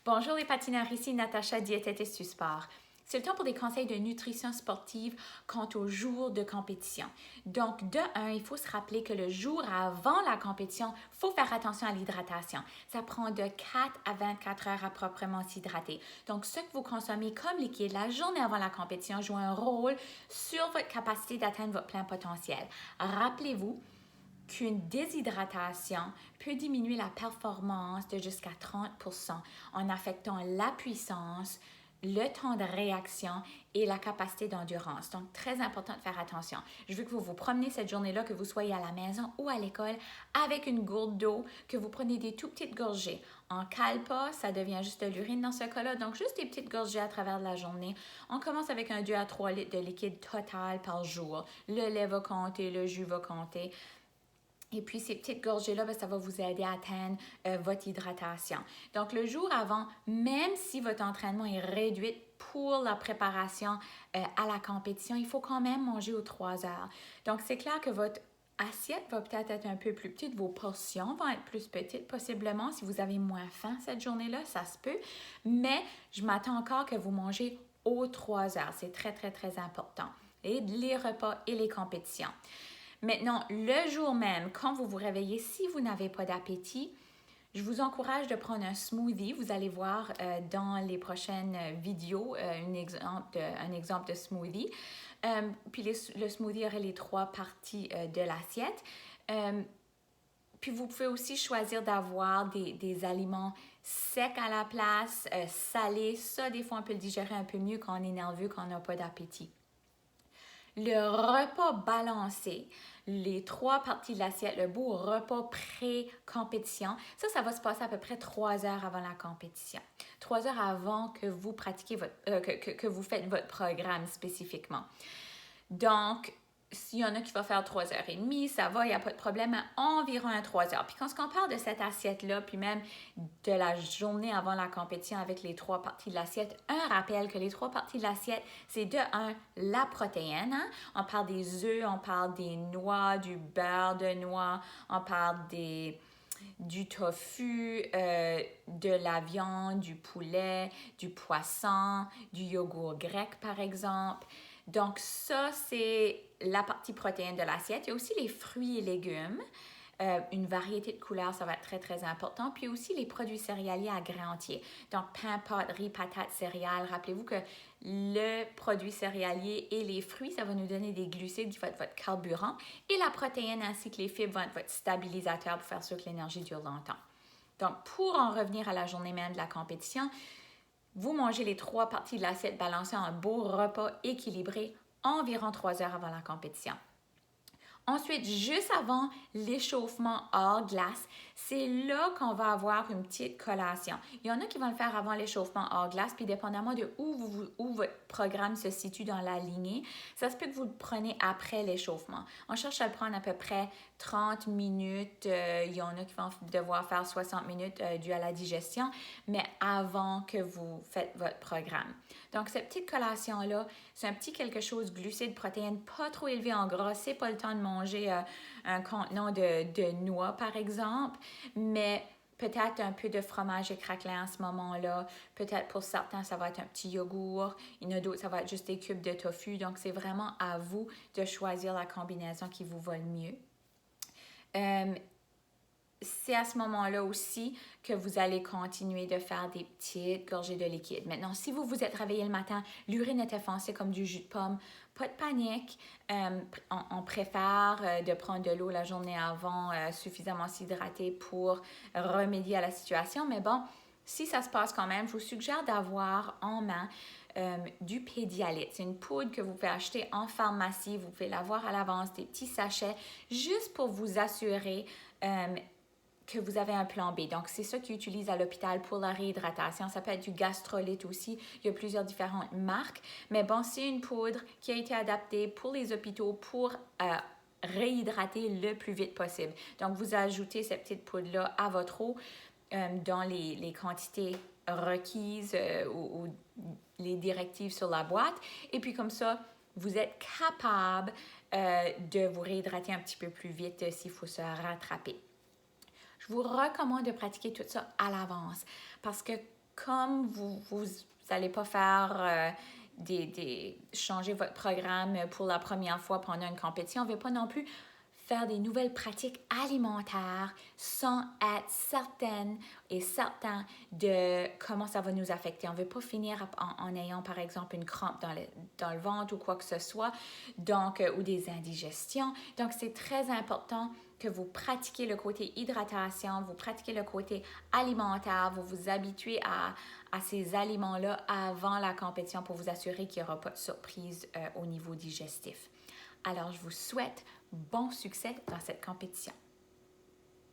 Bonjour les patineurs, ici Natacha, diététiste du sport. C'est le temps pour des conseils de nutrition sportive quant au jour de compétition. Donc, de un, il faut se rappeler que le jour avant la compétition, il faut faire attention à l'hydratation. Ça prend de 4 à 24 heures à proprement s'hydrater. Donc, ce que vous consommez comme liquide la journée avant la compétition joue un rôle sur votre capacité d'atteindre votre plein potentiel. Rappelez-vous qu'une déshydratation peut diminuer la performance de jusqu'à 30% en affectant la puissance, le temps de réaction et la capacité d'endurance. Donc, très important de faire attention. Je veux que vous vous promenez cette journée-là, que vous soyez à la maison ou à l'école, avec une gourde d'eau, que vous prenez des tout petites gorgées. En cale pas, ça devient juste de l'urine dans ce cas-là, donc juste des petites gorgées à travers la journée. On commence avec un 2 à 3 litres de liquide total par jour. Le lait va compter, le jus va compter. Et puis, ces petites gorgées-là, ça va vous aider à atteindre votre hydratation. Donc, le jour avant, même si votre entraînement est réduit pour la préparation à la compétition, il faut quand même manger aux 3 heures. Donc, c'est clair que votre assiette va peut-être être un peu plus petite, vos portions vont être plus petites, possiblement. Si vous avez moins faim cette journée-là, ça se peut. Mais je m'attends encore que vous mangez aux 3 heures. C'est très, très, très important. Et les repas et les compétitions. Maintenant, le jour même, quand vous vous réveillez, si vous n'avez pas d'appétit, je vous encourage de prendre un smoothie. Vous allez voir dans les prochaines vidéos un exemple de smoothie. Puis le smoothie aurait les 3 parties de l'assiette. Puis vous pouvez aussi choisir d'avoir des aliments secs à la place, salés. Ça, des fois, on peut le digérer un peu mieux quand on est nerveux, quand on n'a pas d'appétit. Le repas balancé, les 3 parties de l'assiette, le beau repas pré-compétition, ça va se passer à peu près 3 heures avant la compétition. 3 heures avant que vous pratiquiez que vous faites votre programme spécifiquement. Donc, s'il y en a qui vont faire 3h30, ça va, il n'y a pas de problème, à environ 3 heures. Puis quand on parle de cette assiette-là, puis même de la journée avant la compétition avec les 3 parties de l'assiette, un rappel que les 3 parties de l'assiette, c'est de un, la protéine. Hein? On parle des œufs, on parle des noix, du beurre de noix, on parle du tofu, de la viande, du poulet, du poisson, du yogourt grec par exemple. Donc ça, c'est la partie protéine de l'assiette. Il y a aussi les fruits et légumes. Une variété de couleurs, ça va être très, très important. Puis aussi les produits céréaliers à grains entiers. Donc, pain, pâtes, riz, patates, céréales. Rappelez-vous que le produit céréalier et les fruits, ça va nous donner des glucides, votre carburant. Et la protéine ainsi que les fibres vont être votre stabilisateur pour faire sûr que l'énergie dure longtemps. Donc, pour en revenir à la journée même de la compétition, vous mangez les 3 parties de l'assiette balancée en un beau repas équilibré environ 3 heures avant la compétition. Ensuite, juste avant l'échauffement hors glace, c'est là qu'on va avoir une petite collation. Il y en a qui vont le faire avant l'échauffement hors glace, puis dépendamment de où votre programme se situe dans la lignée, ça se peut que vous le preniez après l'échauffement. On cherche à le prendre à peu près 30 minutes. Il y en a qui vont devoir faire 60 minutes dû à la digestion, mais avant que vous faites votre programme. Donc, cette petite collation-là, c'est un petit quelque chose, glucides, protéines, pas trop élevé en gras. C'est pas le temps de manger un contenant de noix, par exemple, mais peut-être un peu de fromage écrasé à ce moment-là. Peut-être pour certains, ça va être un petit yogourt. Il y en a d'autres, ça va être juste des cubes de tofu. Donc, c'est vraiment à vous de choisir la combinaison qui vous va le mieux. C'est à ce moment-là aussi que vous allez continuer de faire des petites gorgées de liquide. Maintenant, si vous vous êtes réveillé le matin, l'urine était foncée comme du jus de pomme, pas de panique. On préfère de prendre de l'eau la journée avant, suffisamment s'hydrater pour remédier à la situation. Mais bon, si ça se passe quand même, je vous suggère d'avoir en main du Pédialyte. C'est une poudre que vous pouvez acheter en pharmacie. Vous pouvez l'avoir à l'avance, des petits sachets, juste pour vous assurer que vous avez un plan B. Donc, c'est ça qu'ils utilisent à l'hôpital pour la réhydratation. Ça peut être du gastrolyte aussi. Il y a plusieurs différentes marques. Mais bon, c'est une poudre qui a été adaptée pour les hôpitaux pour réhydrater le plus vite possible. Donc, vous ajoutez cette petite poudre-là à votre eau dans les quantités requises ou les directives sur la boîte. Et puis, comme ça, vous êtes capable de vous réhydrater un petit peu plus vite s'il faut se rattraper. Je vous recommande de pratiquer tout ça à l'avance parce que comme vous n'allez pas faire changer votre programme pour la première fois pendant une compétition, on ne veut pas non plus faire des nouvelles pratiques alimentaires sans être certaine et certain de comment ça va nous affecter. On ne veut pas finir en ayant, par exemple, une crampe dans le ventre ou quoi que ce soit, donc, ou des indigestions. Donc, c'est très important que vous pratiquez le côté hydratation, vous pratiquez le côté alimentaire, vous vous habituez à ces aliments-là avant la compétition pour vous assurer qu'il n'y aura pas de surprise au niveau digestif. Alors, je vous souhaite bon succès dans cette compétition.